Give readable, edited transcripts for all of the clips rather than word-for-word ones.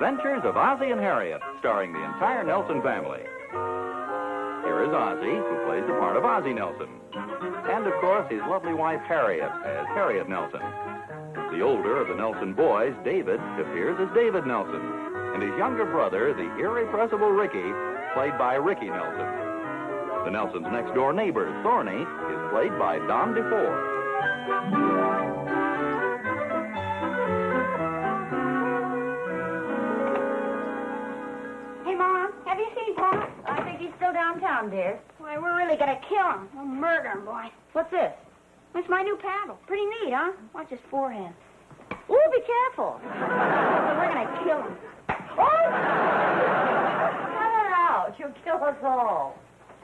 Adventures of Ozzie and Harriet, starring the entire Nelson family. Here is Ozzie, who plays the part of Ozzie Nelson. And, of course, his lovely wife, Harriet, as Harriet Nelson. The older of the Nelson boys, David, appears as David Nelson. And his younger brother, the irrepressible Ricky, played by Ricky Nelson. The Nelsons' next-door neighbor, Thorny, is played by Don DeFore. I think he's still downtown, dear. Why, we're really gonna kill him. We'll murder him, boy. What's this? It's my new paddle. Pretty neat, huh? Watch his forehead. Ooh, be careful. We're gonna kill him. Oh! Cut it out. You'll kill us all.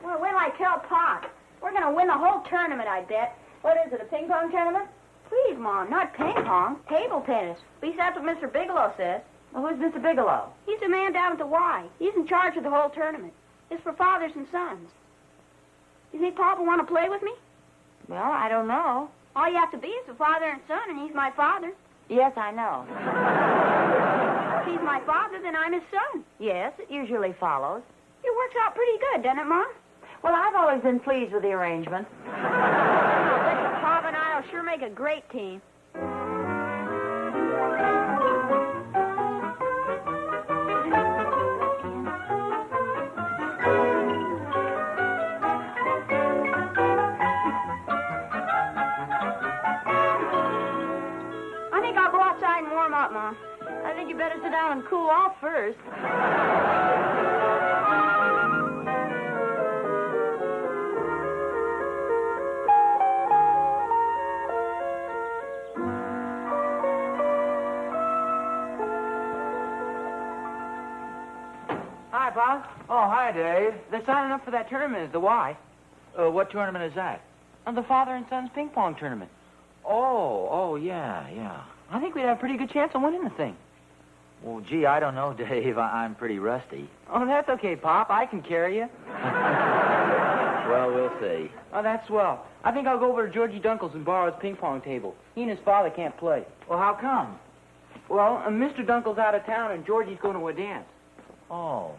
Well, wait till I tell Pop. We're gonna win the whole tournament, I bet. What is it, a ping pong tournament? Please, Mom, not ping pong. Table tennis. At least that's what Mr. Bigelow says. Well, who's Mr. Bigelow? He's the man down at the Y. He's in charge of the whole tournament. It's for fathers and sons. You think Pop will want to play with me? Well, I don't know. All you have to be is a father and son, and he's my father. Yes, I know. If he's my father, then I'm his son. Yes, it usually follows. It works out pretty good, doesn't it, Mom? Well, I've always been pleased with the arrangement. I bet you Pop and I'll sure make a great team. Up, Mom. I think you better sit down and cool off first. Hi, Bob. Oh, hi, Dave. They're signing up for that tournament at the Y. What tournament is that? The father and son's ping pong tournament. Oh, yeah. I think we'd have a pretty good chance of winning the thing. Well, gee, I don't know, Dave. I'm pretty rusty. Oh, that's okay, Pop. I can carry you. Well, we'll see. Oh, that's swell. I think I'll go over to Georgie Dunkel's and borrow his ping pong table. He and his father can't play. Well, how come? Well, Mr. Dunkel's out of town and Georgie's going to a dance. Oh.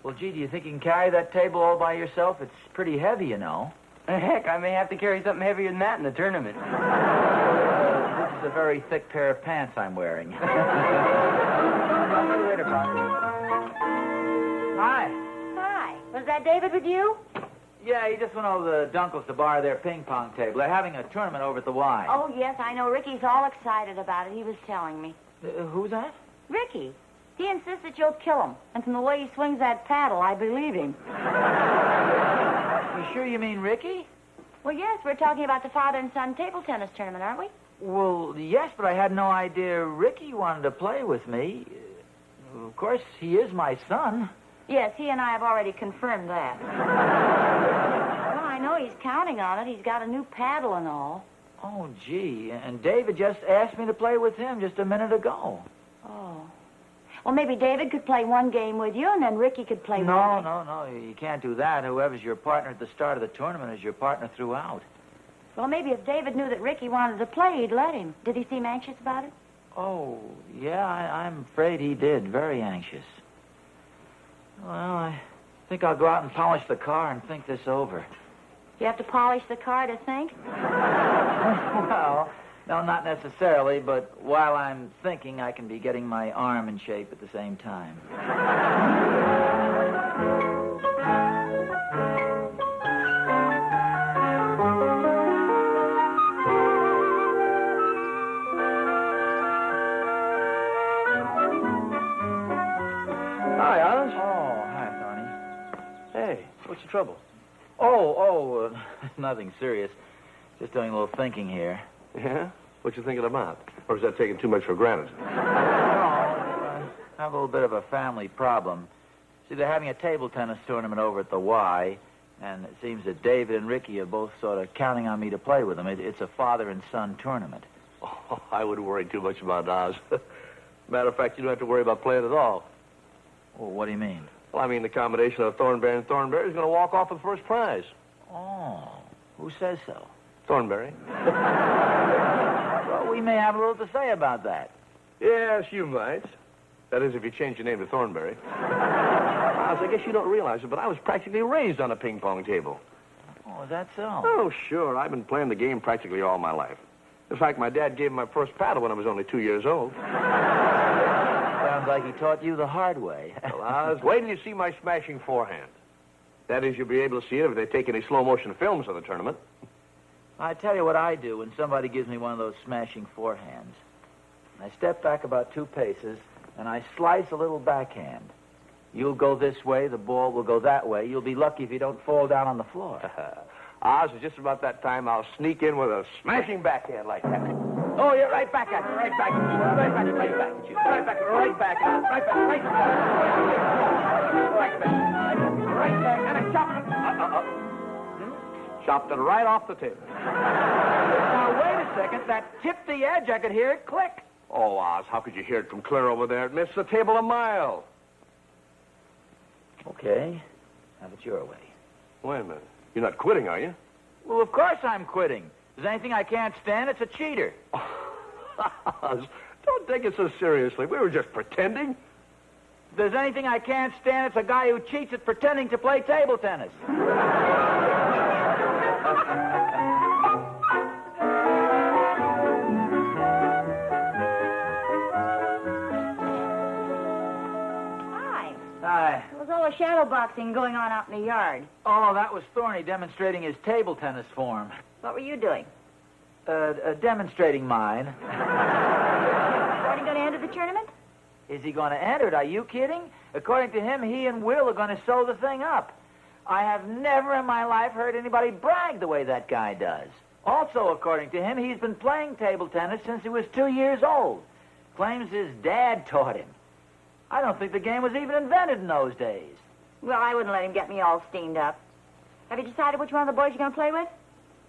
Well, gee, do you think you can carry that table all by yourself? It's pretty heavy, you know. Heck, I may have to carry something heavier than that in the tournament. This is a very thick pair of pants I'm wearing. I'll see you later, Bob. Hi. Hi. Was that David with you? Yeah, he just went over to Dunkel's to borrow their ping pong table. They're having a tournament over at the Y. Oh, yes, I know. Ricky's all excited about it. He was telling me. Who's that? Ricky. He insists that you'll kill him. And from the way he swings that paddle, I believe him. You sure you mean Ricky? Well, yes, we're talking about the father and son table tennis tournament, aren't we? Well, yes, but I had no idea Ricky wanted to play with me. Of course, he is my son. Yes, he and I have already confirmed that. Well, I know he's counting on it. He's got a new paddle and all. Oh, gee, and David just asked me to play with him just a minute ago. Oh. Well, maybe David could play one game with you, and then Ricky could play No, one. no, you can't do that. Whoever's your partner at the start of the tournament is your partner throughout. Well, maybe if David knew that Ricky wanted to play, he'd let him. Did he seem anxious about it? Oh, yeah, I'm afraid he did. Very anxious. Well, I think I'll go out and polish the car and think this over. You have to polish the car to think? Well, no, not necessarily, but while I'm thinking, I can be getting my arm in shape at the same time. Hi, Oz. Oh, hi, Thorny. Hey, what's the trouble? Nothing serious. Just doing a little thinking here. Yeah? What you thinking about? Or is that taking too much for granted? I have a little bit of a family problem. See, they're having a table tennis tournament over at the Y, and it seems that David and Ricky are both sort of counting on me to play with them. It's a father and son tournament. Oh, I wouldn't worry too much about Oz. Matter of fact, you don't have to worry about playing at all. Well, what do you mean? Well, I mean the combination of Thornberry and Thornberry is going to walk off with first prize. Oh, who says so? Thornberry. Well, we may have a little to say about that. Yes, you might. That is, if you change your name to Thornberry. Oz, I guess you don't realize it, but I was practically raised on a ping pong table. Oh, is that so? Oh, sure. I've been playing the game practically all my life. In fact, my dad gave me my first paddle when I was only 2 years old. Sounds like he taught you the hard way. Well, Oz, wait till you see my smashing forehand. That is, you'll be able to see it if they take any slow-motion films of the tournament. I tell you what I do when somebody gives me one of those smashing forehands. I step back about 2 paces, and I slice a little backhand. You'll go this way, the ball will go that way. You'll be lucky if you don't fall down on the floor. Oz, it's just about that time I'll sneak in with a smashing backhand like that. Oh, you're right back at you, right back at you, right back at you, right back at you, right back, right back, right back, right back, right back, right back, and I chopped it. Chopped it right off the table. Now, wait a second. That tipped the edge. I could hear it click. Oh, Oz, how could you hear it from clear over there? It missed the table a mile. Okay. Have it your way. Wait a minute. You're not quitting, are you? Well, of course I'm quitting. If there's anything I can't stand, it's a cheater. Oz, don't take it so seriously. We were just pretending. If there's anything I can't stand, it's a guy who cheats at pretending to play table tennis. Hi. There was all the shadow boxing going on out in the yard. Oh, that was Thorny demonstrating his table tennis form. What were you doing? Demonstrating mine. Are you going to enter the tournament? Is he going to enter it? Are you kidding? According to him, he and Will are going to sew the thing up. I have never in my life heard anybody brag the way that guy does. Also, according to him, he's been playing table tennis since he was 2 years old. Claims his dad taught him. I don't think the game was even invented in those days. Well, I wouldn't let him get me all steamed up. Have you decided which one of the boys you're going to play with?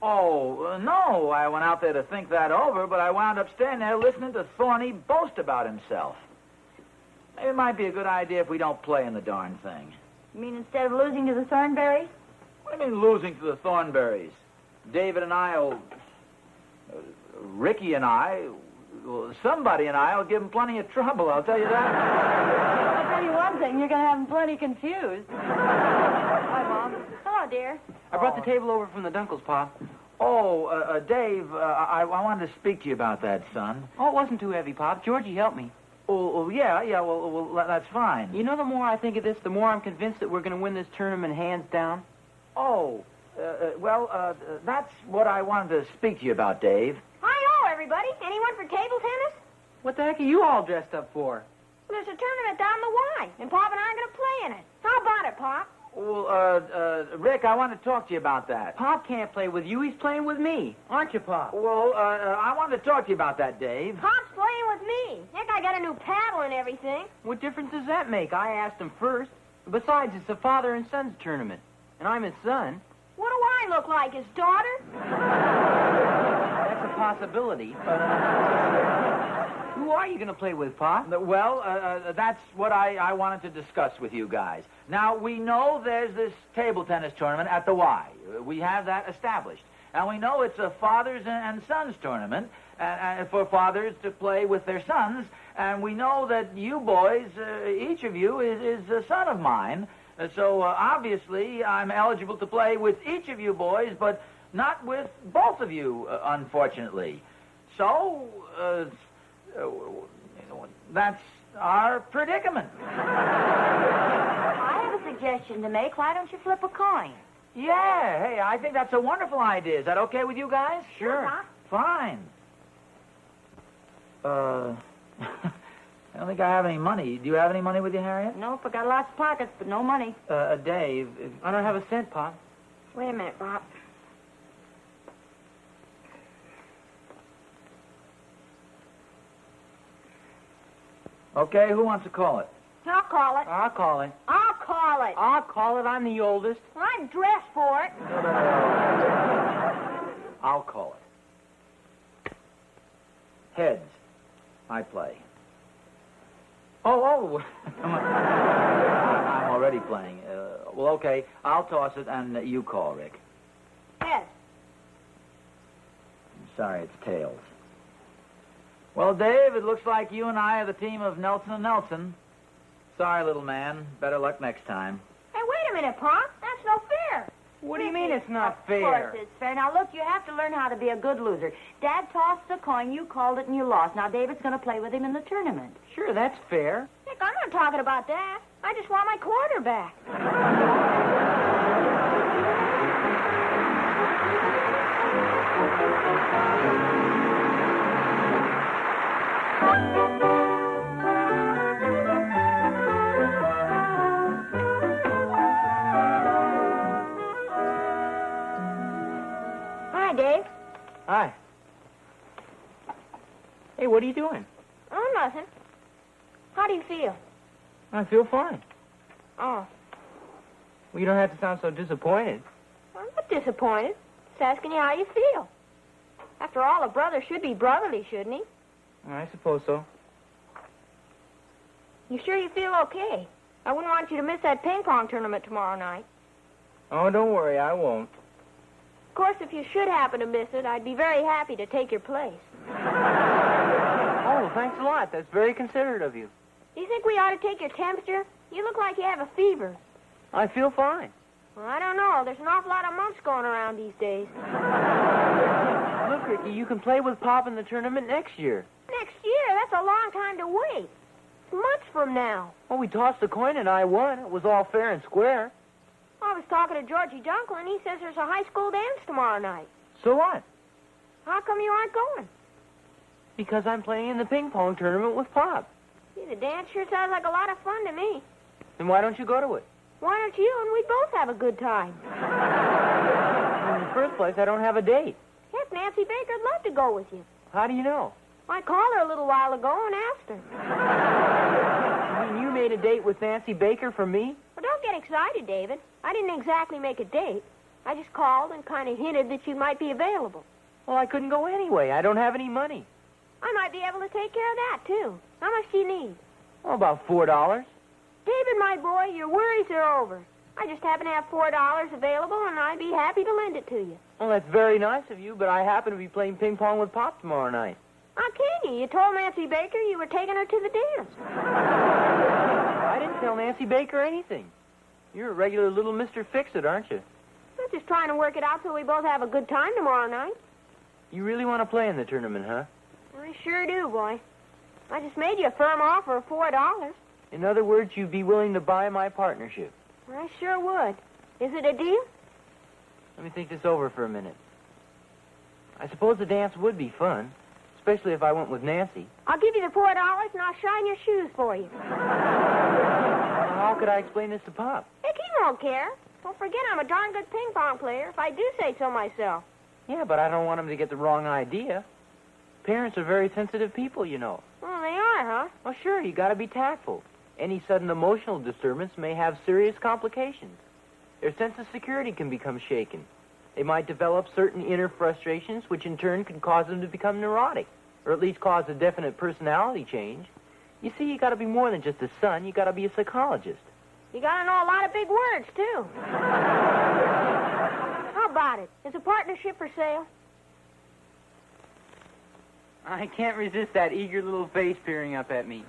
Oh, no. I went out there to think that over, but I wound up standing there listening to Thorny boast about himself. Maybe it might be a good idea if we don't play in the darn thing. You mean instead of losing to the Thornberrys? What do you mean losing to the Thornberrys? David and I'll... Ricky and I... Well, somebody and I'll give him plenty of trouble, I'll tell you that. I'll tell you one thing, you're going to have them plenty confused. Hi, Mom. Hello, dear. I brought the table over from the Dunkles, Pop. Oh, Dave, I wanted to speak to you about that, son. Oh, it wasn't too heavy, Pop. Georgie helped me. Oh, yeah, well, that's fine. You know, the more I think of this, the more I'm convinced that we're going to win this tournament hands down. Oh, that's what I wanted to speak to you about, Dave. Hi-yo, everybody. Anyone for table tennis? What the heck are you all dressed up for? There's a tournament down the Y, and Pop and I are going to play in it. How about it, Pop? Well, Rick, I want to talk to you about that. Pop can't play with you. He's playing with me. Aren't you, Pop? Well, I wanted to talk to you about that, Dave. Pop's playing with me. Heck, I got a new paddle and everything. What difference does that make? I asked him first. Besides, it's a father and son's tournament, and I'm his son. What do I look like, his daughter? That's a possibility. Who are you going to play with, Pop? Well, that's what I wanted to discuss with you guys. Now, we know there's this table tennis tournament at the Y. We have that established. And we know it's a fathers and sons tournament for fathers to play with their sons. And we know that you boys, each of you, is a son of mine. So, obviously, I'm eligible to play with each of you boys, but not with both of you, unfortunately. So, that's our predicament. I have a suggestion to make. Why don't you flip a coin? Yeah, hey, I think that's a wonderful idea. Is that okay with you guys? Sure. Fine. I don't think I have any money. Do you have any money with you, Harriet? Nope, I got lots of pockets, but no money. Dave, I don't have a cent, Pop. Wait a minute, Pop. Okay, who wants to call it? I'll call it. I'll call it. I'll call it. I'll call it. I'm the oldest. I'm dressed for it. I'll call it. Heads. I play. Oh. I'm already playing. Well, okay. I'll toss it, and you call, Rick. Heads. I'm sorry, it's tails. Well, Dave, it looks like you and I are the team of Nelson and Nelson. Sorry, little man. Better luck next time. Hey, wait a minute, Pop. That's no fair. What do you mean it's not Of fair? course it's fair. Now, look, you have to learn how to be a good loser. Dad tossed the coin, you called it, and you lost. Now, David's going to play with him in the tournament. Sure, that's fair. Nick, I'm not talking about that. I just want my quarter back. Hi, Dave. Hi. Hey, what are you doing? Oh, nothing. How do you feel? I feel fine. Oh, Well, you don't have to sound so disappointed. I'm not disappointed. Just asking you how you feel. After all, a brother should be brotherly, shouldn't he? I suppose so. You sure you feel okay? I wouldn't want you to miss that ping pong tournament tomorrow night. Oh, don't worry, I won't. Of course, if you should happen to miss it, I'd be very happy to take your place. Oh, thanks a lot. That's very considerate of you. Do you think we ought to take your temperature? You look like you have a fever. I feel fine. Well, I don't know. There's an awful lot of mumps going around these days. Look, Ricky, you can play with Pop in the tournament next year. Next year? That's a long time to wait. It's months from now. Well, we tossed the coin and I won. It was all fair and square. I was talking to Georgie Dunklin. He says there's a high school dance tomorrow night. So what? How come you aren't going? Because I'm playing in the ping pong tournament with Pop. Gee, the dance sure sounds like a lot of fun to me. Then why don't you go to it? Why don't you and we both have a good time? In the first place, I don't have a date. Heck, Nancy Baker'd love to go with you. How do you know? I called her a little while ago and asked her. You mean you made a date with Nancy Baker for me? Well, don't get excited, David. I didn't exactly make a date. I just called and kind of hinted that you might be available. Well, I couldn't go anyway. I don't have any money. I might be able to take care of that, too. How much do you need? Oh, about $4. David, my boy, your worries are over. I just happen to have $4 available, and I'd be happy to lend it to you. Well, that's very nice of you, but I happen to be playing ping pong with Pop tomorrow night. How can you? You told Nancy Baker you were taking her to the dance. I didn't tell Nancy Baker anything. You're a regular little Mr. Fix-It, aren't you? I'm just trying to work it out so we both have a good time tomorrow night. You really want to play in the tournament, huh? I sure do, boy. I just made you a firm offer of $4. In other words, you'd be willing to buy my partnership. I sure would. Is it a deal? Let me think this over for a minute. I suppose the dance would be fun, especially if I went with Nancy. I'll give you the $4 and I'll shine your shoes for you. How could I explain this to Pop? Heck, he won't care. Don't forget I'm a darn good ping pong player, if I do say so myself. Yeah, but I don't want him to get the wrong idea. Parents are very sensitive people, you know. Oh, they are, huh? Well, sure, you got to be tactful. Any sudden emotional disturbance may have serious complications. Their sense of security can become shaken. They might develop certain inner frustrations, which in turn could cause them to become neurotic, or at least cause a definite personality change. You see, you got to be more than just a son. You got to be a psychologist. You gotta know a lot of big words, too. How about it? Is a partnership for sale? I can't resist that eager little face peering up at me.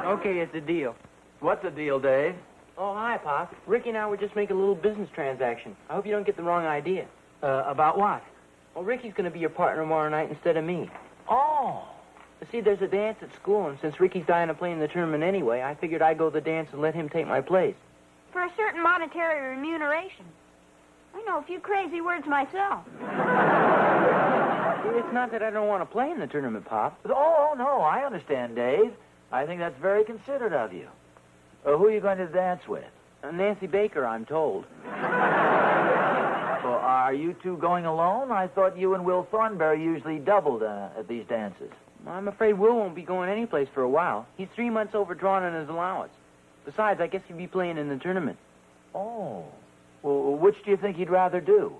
Okay, it's a deal. What's the deal, Dave? Oh, hi, Pop. Ricky and I were just making a little business transaction. I hope you don't get the wrong idea. About what? Well, Ricky's going to be your partner tomorrow night instead of me. Oh. You see, there's a dance at school, and since Ricky's dying to play in the tournament anyway, I figured I'd go to the dance and let him take my place. For a certain monetary remuneration. I know a few crazy words myself. It's not that I don't want to play in the tournament, Pop. Oh, no, I understand, Dave. I think that's very considerate of you. Who are you going to dance with? Nancy Baker, I'm told. Well, are you two going alone? I thought you and Will Thornberry usually doubled at these dances. I'm afraid Will won't be going anyplace for a while. He's 3 months overdrawn on his allowance. Besides, I guess he'd be playing in the tournament. Oh. Well, which do you think he'd rather do?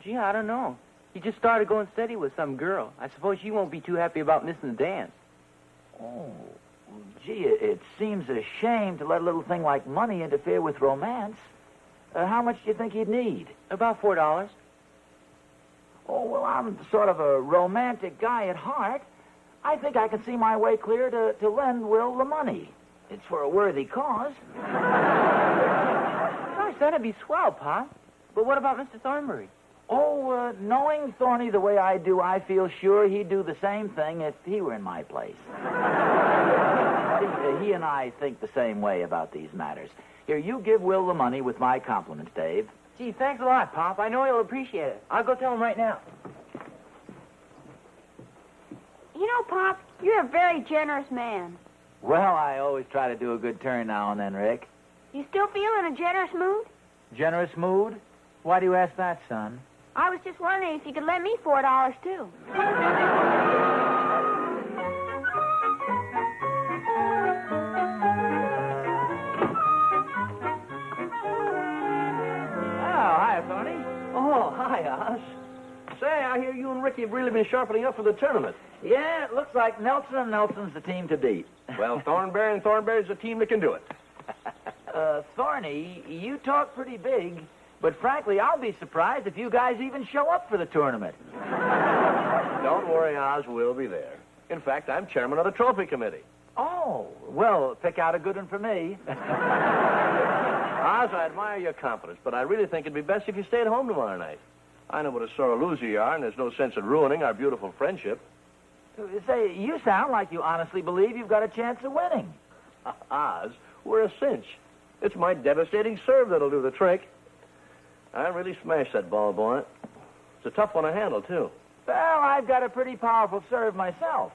Gee, I don't know. He just started going steady with some girl. I suppose she won't be too happy about missing the dance. Oh. Gee, it seems a shame to let a little thing like money interfere with romance. How much do you think he'd need? About $4. Oh, well, I'm sort of a romantic guy at heart. I think I can see my way clear to lend Will the money. It's for a worthy cause. Gosh, that'd be swell, Pop. But what about Mr. Thornbury? Oh, knowing Thorny the way I do, I feel sure he'd do the same thing if he were in my place. See, he and I think the same way about these matters. Here, you give Will the money with my compliments, Dave. Gee, thanks a lot, Pop. I know he'll appreciate it. I'll go tell him right now. You know, Pop, you're a very generous man. Well, I always try to do a good turn now and then, Rick. You still feel in a generous mood? Generous mood? Why do you ask that, son? I was just wondering if you could lend me $4, too. Oh, hi, Oz. Say, I hear you and Ricky have really been sharpening up for the tournament. Yeah, it looks like Nelson & Nelson's the team to beat. Well, Thornberry and Thornberry's the team that can do it. Thorny, you talk pretty big, but frankly, I'll be surprised if you guys even show up for the tournament. Don't worry, Oz, we'll be there. In fact, I'm chairman of the trophy committee. Oh, well, pick out a good one for me. Oz, I admire your confidence, but I really think it'd be best if you stayed home tomorrow night. I know what a sore loser you are, and there's no sense in ruining our beautiful friendship. Say, you sound like you honestly believe you've got a chance of winning. Oz, we're a cinch. It's my devastating serve that'll do the trick. I really smashed that ball, boy. It's a tough one to handle, too. Well, I've got a pretty powerful serve myself.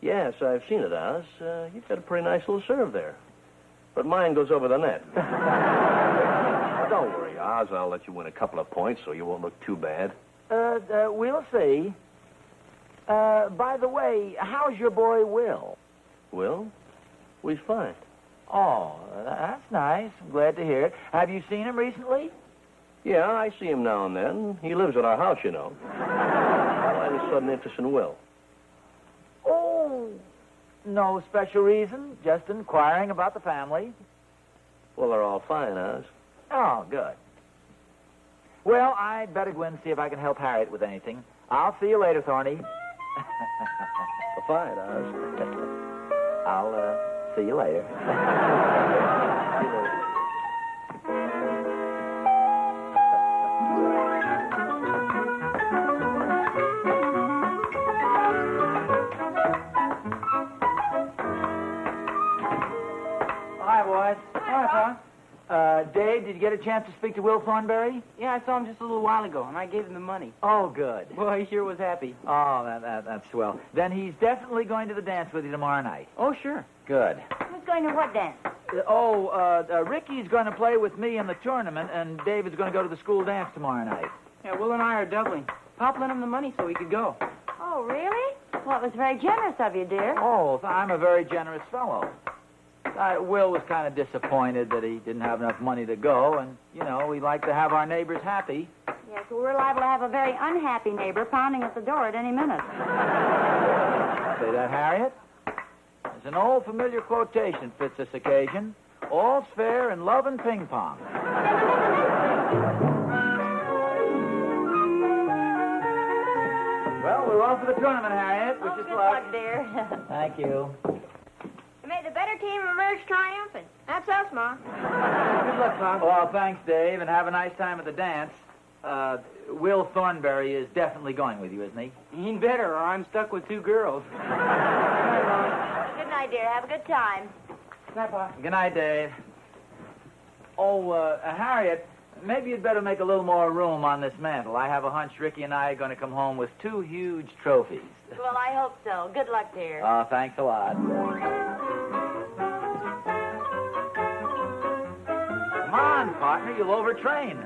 Yes, I've seen it, Oz. You've got a pretty nice little serve there. But mine goes over the net. Don't worry, Oz. I'll let you win a couple of points so you won't look too bad. We'll see. By the way, how's your boy Will? Will? We're fine. Oh, that's nice. I'm glad to hear it. Have you seen him recently? Yeah, I see him now and then. He lives at our house, you know. Why the sudden interest in Will? Oh, no special reason. Just inquiring about the family. Well, they're all fine, Oz. Oh, good. Well, I'd better go in and see if I can help Harriet with anything. I'll see you later, Thorny. Fine, Oz. I'll see you later. Hi, boys. Hi, Pop. Dave, did you get a chance to speak to Will Thornberry? Yeah, I saw him just a little while ago, and I gave him the money. Oh, good. Boy, he sure was happy. Oh, that's swell. Then he's definitely going to the dance with you tomorrow night. Oh, sure. Good. Who's going to what dance? Ricky's going to play with me in the tournament, and David's going to go to the school dance tomorrow night. Yeah, Will and I are doubling. Pop lent him the money so he could go. Oh, really? Well, it was very generous of you, dear. Oh, I'm a very generous fellow. Will was kind of disappointed that he didn't have enough money to go, and, you know, we like to have our neighbors happy. Yes, well, we're liable to have a very unhappy neighbor pounding at the door at any minute. Say that, Harriet? There's an old familiar quotation fits this occasion. All's fair in love and ping pong. Well, we're off for the tournament, Harriet. Wish us good luck. luck, dear. Thank you. May the better team emerge triumphant. That's us, Ma. Good luck, Pop. Well, thanks, Dave, and have a nice time at the dance. Will Thornberry is definitely going with you, isn't he? He'd better, or I'm stuck with two girls. Good night, dear. Have a good time. Good night, Pop. Good night, Dave. Oh, Harriet, maybe you'd better make a little more room on this mantel. I have a hunch Ricky and I are going to come home with 2 huge trophies. Well, I hope so. Good luck, dear. Thanks a lot. Come on, partner, you'll overtrain.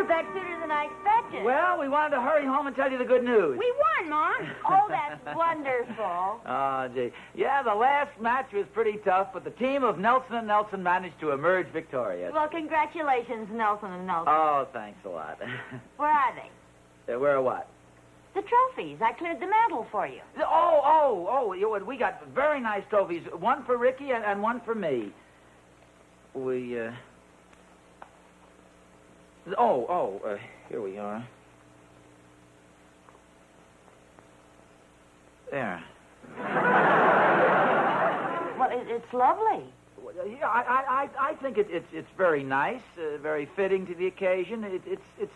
got back sooner than I expected. Well, we wanted to hurry home and tell you the good news. We won, Mom. Oh, that's wonderful. Oh, gee. Yeah, the last match was pretty tough, but the team of Nelson and Nelson managed to emerge victorious. Well, congratulations, Nelson and Nelson. Oh, thanks a lot. Where are they? Where what? The trophies. I cleared the mantel for you. We got very nice trophies. One for Ricky and one for me. Here we are. There. Well, it's lovely. Yeah, I think it's very nice, very fitting to the occasion. It's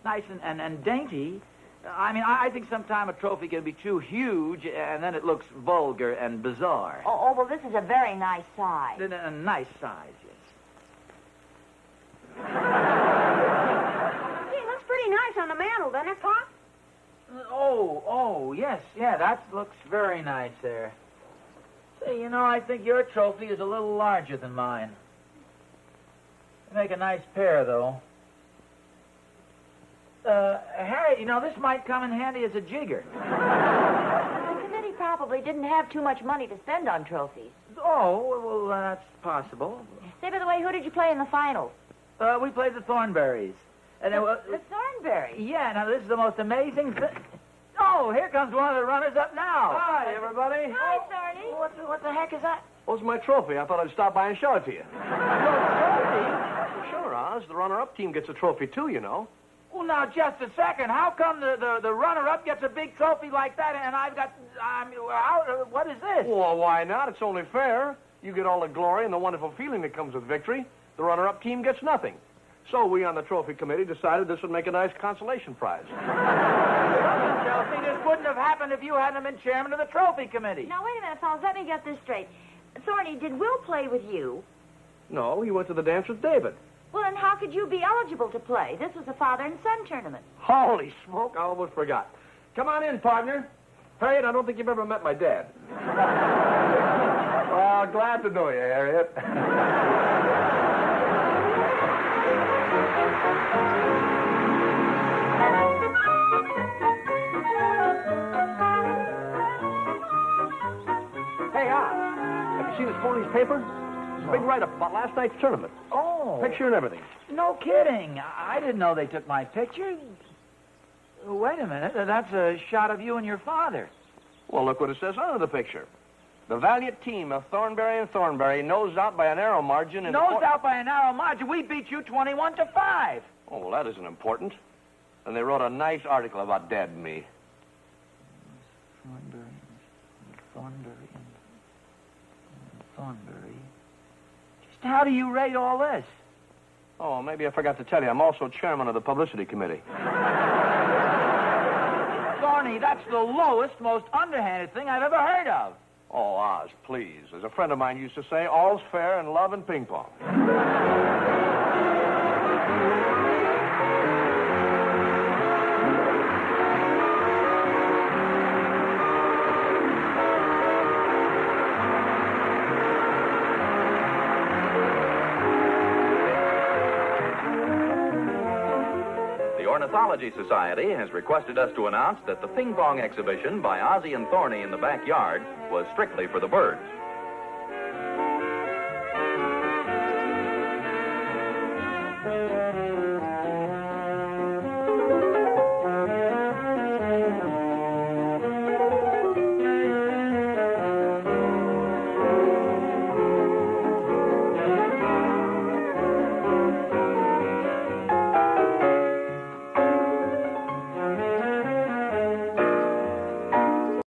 nice and dainty. I mean, I think sometimes a trophy can be too huge, and then it looks vulgar and bizarre. Oh, well, this is a very nice size. A nice size, yes. Gee, it looks pretty nice on the mantel, doesn't it, Pop? Yes. Yeah, that looks very nice there. Say, I think your trophy is a little larger than mine. You make a nice pair, though. Harriet, this might come in handy as a jigger. The committee probably didn't have too much money to spend on trophies. Oh, well, that's possible. Say, by the way, who did you play in the finals? We played the Thornberries. And The Thornberries. Yeah, now this is the most amazing thing. Oh, here comes one of the runners up now. Hi, everybody. Hi, Thorny. What the heck is that? What's my trophy? I thought I'd stop by and show it to you. Sure, Oz. The runner-up team gets a trophy, too, you know. Well, now, just a second. How come the runner-up gets a big trophy like that, and I've got... what is this? Well, why not? It's only fair. You get all the glory and the wonderful feeling that comes with victory. The runner-up team gets nothing. So we on the trophy committee decided this would make a nice consolation prize. Chelsea, this wouldn't have happened if you hadn't been chairman of the trophy committee. Now, wait a minute, fellas. Let me get this straight. Thorny, did Will play with you? No, he went to the dance with David. Well, then how could you be eligible to play? This was a father and son tournament. Holy smoke, I almost forgot. Come on in, partner. Harriet, I don't think you've ever met my dad. Well, glad to know you, Harriet. Hey, have you seen this morning's paper? There's a big write-up about last night's tournament. Oh. Picture and everything. No kidding. I didn't know they took my picture. Wait a minute. That's a shot of you and your father. Well, look what it says under the picture. The valiant team of Thornberry and Thornberry nosed out by a narrow margin. Nosed out by a narrow margin? We beat you 21-5. Oh, well, that isn't important. And they wrote a nice article about Dad and me. Thornberry. Just how do you rate all this? Oh, maybe I forgot to tell you. I'm also chairman of the publicity committee. Thorny, that's the lowest, most underhanded thing I've ever heard of. Oh, Oz, please. As a friend of mine used to say, all's fair in love and ping pong. Ornithology Society has requested us to announce that the ping pong exhibition by Ozzie and Thorny in the backyard was strictly for the birds.